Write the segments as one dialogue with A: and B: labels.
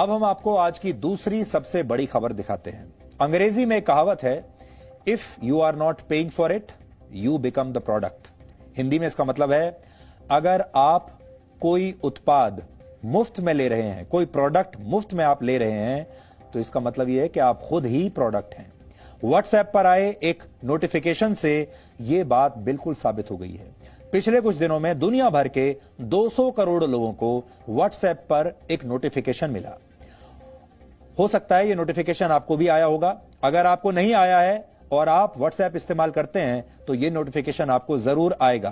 A: अब हम आपको आज की दूसरी सबसे बड़ी खबर दिखाते हैं। अंग्रेजी में कहावत है, if you are not paying for it you become the product. Hindi में इसका मतलब है, अगर आप कोई उत्पाद मुफ्त में ले रहे हैं, कोई प्रोडक्ट मुफ्त में आप ले रहे हैं, तो इसका मतलब यह है कि आप खुद ही प्रोडक्ट हैं। व्हाट्सएप पर आए एक नोटिफिकेशन से यह बात बिल्कुल साबित हो गई है। पिछले कुछ दिनों में दुनिया भर के 200 करोड़ लोगों को व्हाट्सएप पर एक नोटिफिकेशन मिला। हो सकता है यह नोटिफिकेशन आपको भी आया होगा। अगर आपको नहीं आया है और आप व्हाट्सएप इस्तेमाल करते हैं तो यह नोटिफिकेशन आपको जरूर आएगा।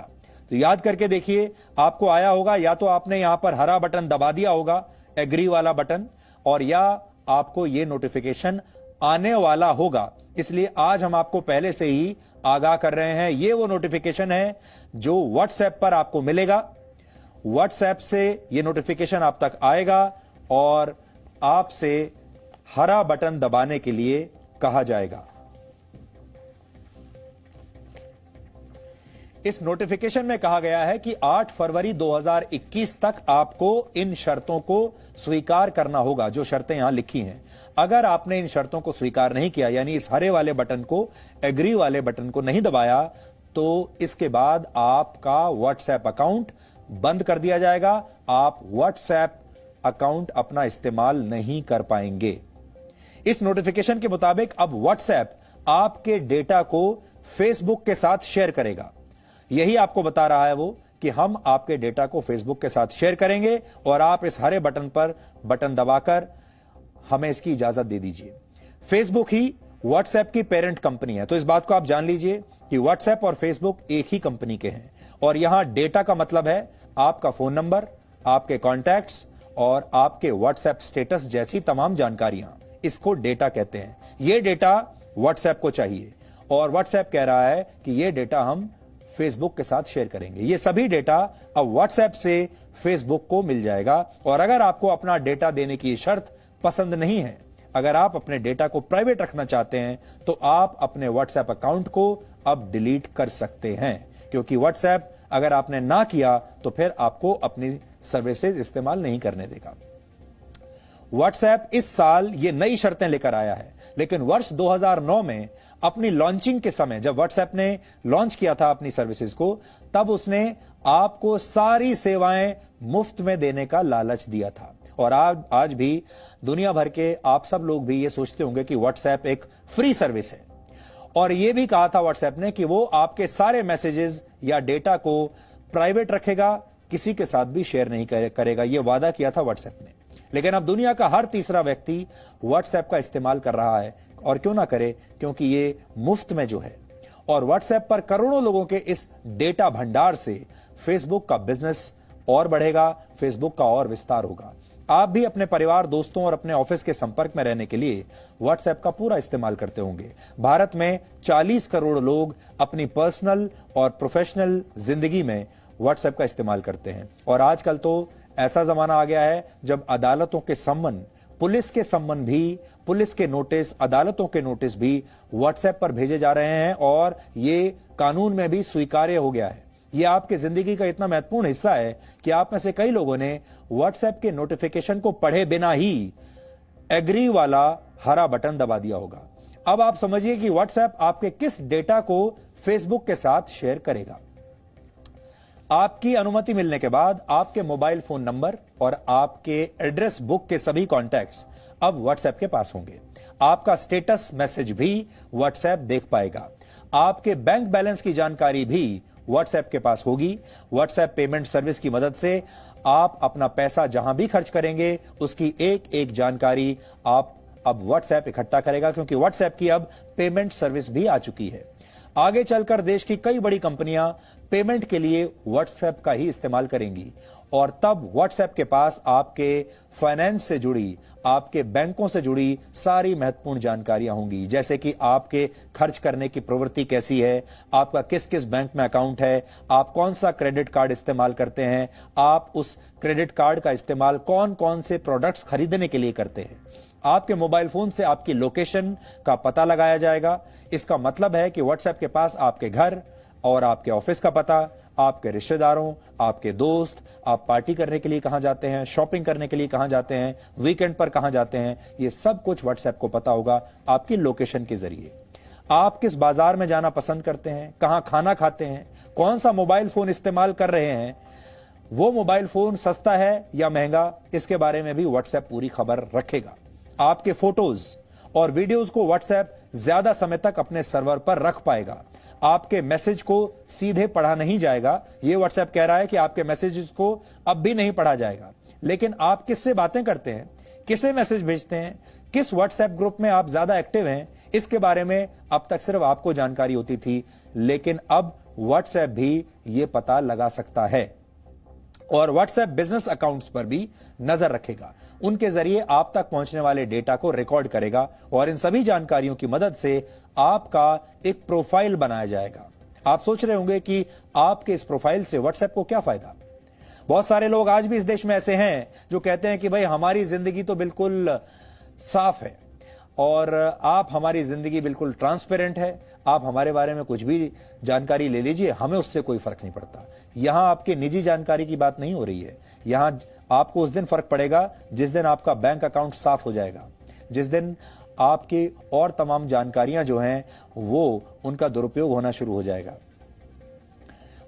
A: तो याद करके देखिए, आपको आया होगा, या तो आपने यहां पर हरा बटन दबा दिया होगा, एग्री वाला बटन, और या आपको यह नोटिफिकेशन आने वाला होगा। इसलिए आज हम आपको पहले से ही आगाह कर रहे हैं। यह वो नोटिफिकेशन है जो व्हाट्सएप पर आपको मिलेगा। व्हाट्सएप से यह नोटिफिकेशन आप तक आएगा और आपसे हरा बटन दबाने के लिए कहा जाएगा। इस नोटिफिकेशन में कहा गया है कि 8 फरवरी 2021 तक आपको इन शर्तों को स्वीकार करना होगा, जो शर्तें यहां लिखी हैं। अगर आपने इन शर्तों को स्वीकार नहीं किया, यानी इस हरे वाले बटन को, एग्री वाले बटन को नहीं दबाया, तो इसके बाद आपका व्हाट्सएप अकाउंट बंद कर दिया जाएगा। आप व्हाट्सएप अकाउंट अपना इस्तेमाल नहीं कर पाएंगे। इस नोटिफिकेशन के मुताबिक अब व्हाट्सएप आपके डेटा को फेसबुक के साथ शेयर करेगा। यही आपको बता रहा है वो कि हम आपके डेटा को फेसबुक के साथ शेयर करेंगे और आप इस हरे बटन पर बटन दबाकर हमें इसकी इजाजत दे दीजिए। फेसबुक ही व्हाट्सएप की पेरेंट कंपनी है, तो इस बात को आप जान लीजिए कि व्हाट्सएप और फेसबुक एक ही कंपनी के हैं। और यहां डेटा का मतलब है आपका फोन नंबर, आपके कॉन्टैक्ट्स और आपके व्हाट्सएप स्टेटस जैसी तमाम जानकारियां, इसको डेटा कहते हैं। यह डेटा व्हाट्सएप को चाहिए और व्हाट्सएप कह रहा है कि यह डेटा हम फेसबुक के साथ शेयर करेंगे। यह सभी डेटा अब व्हाट्सएप से फेसबुक को मिल जाएगा। और अगर आपको अपना डेटा देने की शर्त पसंद नहीं है, अगर आप अपने डेटा को प्राइवेट रखना चाहते हैं, तो आप अपने व्हाट्सएप अकाउंट को अब डिलीट कर सकते हैं, क्योंकि व्हाट्सएप अगर आपने ना किया तो फिर आपको अपनी सर्विसेज इस्तेमाल नहीं करने देगा। व्हाट्सएप इस साल ये नई शर्तें लेकर आया है, लेकिन वर्ष 2009 में अपनी लॉन्चिंग के समय, जब व्हाट्सएप ने लॉन्च किया था अपनी सर्विसेज को, तब उसने आपको सारी सेवाएं मुफ्त में देने का लालच दिया था। और आज भी दुनिया भर के आप सब लोग भी ये सोचते होंगे कि व्हाट्सएप एक फ्री सर्विस है। और यह भी कहा था व्हाट्सएप ने कि वो आपके सारे मैसेजेस या डेटा को प्राइवेट रखेगा, किसी के साथ भी शेयर नहीं करेगा। यह वादा किया था व्हाट्सएप ने। लेकिन अब दुनिया का हर तीसरा व्यक्ति व्हाट्सएप का इस्तेमाल कर रहा है, और क्यों ना करे, क्योंकि ये मुफ्त में जो है। और व्हाट्सएप पर करोड़ों लोगों के इस डेटा भंडार से फेसबुक का बिजनेस और बढ़ेगा, फेसबुक का और विस्तार होगा। आप भी अपने परिवार, दोस्तों और अपने ऑफिस के संपर्क में रहने के लिए व्हाट्सएप का पूरा इस्तेमाल करते होंगे। भारत में 40 करोड़ लोग अपनी पर्सनल और प्रोफेशनल जिंदगी में व्हाट्सएप का इस्तेमाल करते हैं। और आजकल तो ऐसा जमाना आ गया है जब अदालतों के सम्मन, पुलिस के सम्मन भी, पुलिस के नोटिस, अदालतों के नोटिस भी व्हाट्सएप पर भेजे जा रहे हैं, और ये कानून में भी स्वीकार्य हो गया है। ये आपके जिंदगी का इतना महत्वपूर्ण हिस्सा है कि आप में से कई लोगों ने व्हाट्सएप के नोटिफिकेशन को पढ़े बिना ही एग्री वाला हरा बटन दबा दिया होगा। अब आप समझिए कि व्हाट्सएप आपके किस डेटा को फेसबुक के साथ शेयर करेगा। आपकी अनुमति मिलने के बाद आपके मोबाइल फोन नंबर और आपके एड्रेस बुक के सभी कॉन्टैक्ट्स अब व्हाट्सएप के पास होंगे। आपका स्टेटस मैसेज भी व्हाट्सएप देख पाएगा। आपके बैंक बैलेंस की जानकारी भी व्हाट्सएप के पास होगी। व्हाट्सएप पेमेंट सर्विस की मदद से आप अपना पैसा जहां भी खर्च करेंगे, उसकी एक एक जानकारी आप अब व्हाट्सएप इकट्ठा करेगा, क्योंकि व्हाट्सएप की अब पेमेंट सर्विस भी आ चुकी है। आगे चलकर देश की कई बड़ी कंपनियां पेमेंट के लिए व्हाट्सएप का ही इस्तेमाल करेंगी, और तब व्हाट्सएप के पास आपके फाइनेंस से जुड़ी, आपके बैंकों से जुड़ी सारी महत्वपूर्ण जानकारियां होंगी, जैसे कि आपके खर्च करने की प्रवृत्ति कैसी है, आपका किस किस बैंक में अकाउंट है, आप कौन सा क्रेडिट कार्ड इस्तेमाल करते हैं, आप उस क्रेडिट कार्ड का इस्तेमाल कौन कौन से प्रोडक्ट्स खरीदने के लिए करते हैं। आपके मोबाइल फोन से आपकी लोकेशन का पता लगाया जाएगा। इसका मतलब है कि व्हाट्सएप के पास आपके घर, और आपके ऑफिस का पता, आपके रिश्तेदारों, आपके दोस्त, आप पार्टी करने के लिए कहां जाते हैं, शॉपिंग करने के लिए कहां जाते हैं, वीकेंड पर कहां जाते हैं, ये सब कुछ व्हाट्सएप को पता होगा आपकी लोकेशन के जरिए। आप किस बाजार में जाना पसंद करते हैं, कहां खाना खाते हैं, कौन सा मोबाइल फोन इस्तेमाल कर रहे हैं, वो मोबाइल फोन सस्ता है या महंगा, इसके बारे में भी व्हाट्सएप पूरी खबर रखेगा। आपके फोटोज और वीडियोस को व्हाट्सएप ज्यादा समय तक अपने सर्वर पर रख पाएगा। आपके मैसेज को सीधे पढ़ा नहीं जाएगा। यह व्हाट्सएप कह रहा है कि आपके मैसेजेस को अब भी नहीं पढ़ा जाएगा, लेकिन आप किससे बातें करते हैं, किसे मैसेज भेजते हैं, किस व्हाट्सएप ग्रुप में आप ज्यादा एक्टिव हैं, इसके बारे में अब तक सिर्फ आपको जानकारी होती थी, लेकिन अब व्हाट्सएप भी यह पता लगा सकता है और व्हाट्सएप बिजनेस अकाउंट्स पर भी नजर रखेगा। उनके जरिए आप तक पहुंचने वाले डेटा को रिकॉर्ड करेगा और इन सभी जानकारियों की मदद से आपका एक प्रोफाइल बनाया जाएगा। आप सोच रहे होंगे कि आपके इस प्रोफाइल से व्हाट्सएप को क्या फायदा। बहुत सारे लोग आज भी इस देश में ऐसे हैं जो कहते हैं कि भाई हमारी जिंदगी तो बिल्कुल साफ है और आप हमारी जिंदगी बिल्कुल ट्रांसपेरेंट है, आप हमारे बारे में कुछ भी जानकारी ले लीजिए, हमें उससे कोई फर्क नहीं पड़ता। यहां आपके निजी जानकारी की बात नहीं हो रही है। यहां आपको उस दिन फर्क पड़ेगा जिस दिन आपका बैंक अकाउंट साफ हो जाएगा, जिस दिन आपकी और तमाम जानकारियां जो हैं वो उनका दुरुपयोग होना शुरू हो जाएगा।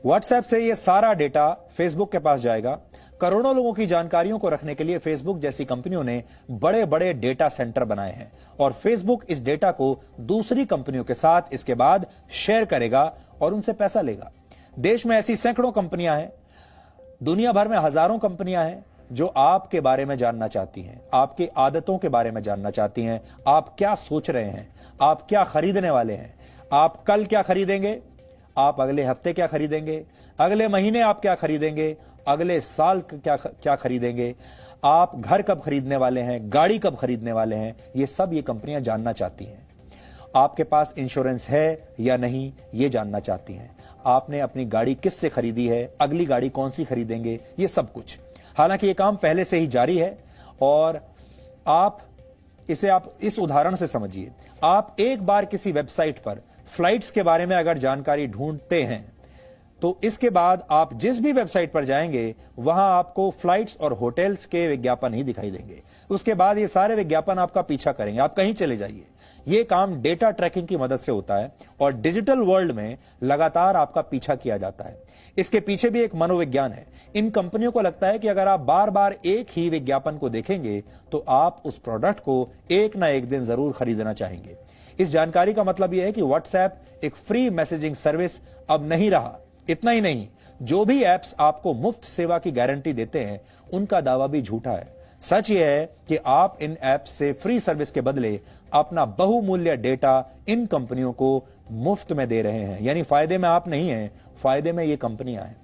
A: व्हाट्सएप से ये सारा डेटा फेसबुक के पास जाएगा। करोड़ों लोगों की जानकारियों को रखने के लिए फेसबुक जैसी कंपनियों ने बड़े बड़े डेटा सेंटर बनाए हैं और फेसबुक इस डेटा को दूसरी कंपनियों के साथ इसके बाद शेयर करेगा और उनसे पैसा लेगा। देश में ऐसी सैकड़ों कंपनियां हैं, दुनिया भर में हजारों कंपनियां हैं जो आपके बारे में जानना चाहती हैं, आपकी आदतों के बारे में जानना चाहती हैं, आप क्या सोच रहे हैं, आप क्या खरीदने वाले हैं, आप कल क्या खरीदेंगे, आप अगले हफ्ते क्या खरीदेंगे, अगले महीने आप क्या खरीदेंगे, अगले साल क्या खरीदेंगे, आप घर कब खरीदने वाले हैं, गाड़ी कब खरीदने वाले हैं, ये सब ये कंपनियां जानना चाहती हैं। आपके पास इंश्योरेंस है या नहीं ये जानना चाहती हैं। आपने अपनी गाड़ी किससे खरीदी है, अगली गाड़ी कौन सी खरीदेंगे, ये सब कुछ। हालांकि ये काम पहले से ही जारी है और आप इस उदाहरण से समझिए। आप एक बार किसी वेबसाइट पर फ्लाइट्स के बारे में अगर जानकारी ढूंढते हैं तो इसके बाद आप जिस भी वेबसाइट पर जाएंगे वहां आपको फ्लाइट्स और होटल्स के विज्ञापन ही दिखाई देंगे। उसके बाद ये सारे विज्ञापन आपका पीछा करेंगे, आप कहीं चले जाइए। ये काम डेटा ट्रैकिंग की मदद से होता है और डिजिटल वर्ल्ड में लगातार आपका पीछा किया जाता है। इसके पीछे भी एक मनोविज्ञान है। इन कंपनियों को लगता है कि अगर आप बार बार एक ही विज्ञापन को देखेंगे तो आप उस प्रोडक्ट को एक ना एक दिन जरूर खरीदना चाहेंगे। इस जानकारी का मतलब यह है कि व्हाट्सएप एक फ्री मैसेजिंग सर्विस अब नहीं रहा। इतना ही नहीं, जो भी एप्स आपको मुफ्त सेवा की गारंटी देते हैं उनका दावा भी झूठा है। सच यह है कि आप इन एप्स से फ्री सर्विस के बदले अपना बहुमूल्य डेटा इन कंपनियों को मुफ्त में दे रहे हैं। यानी फायदे में आप नहीं हैं, फायदे में ये कंपनियां हैं।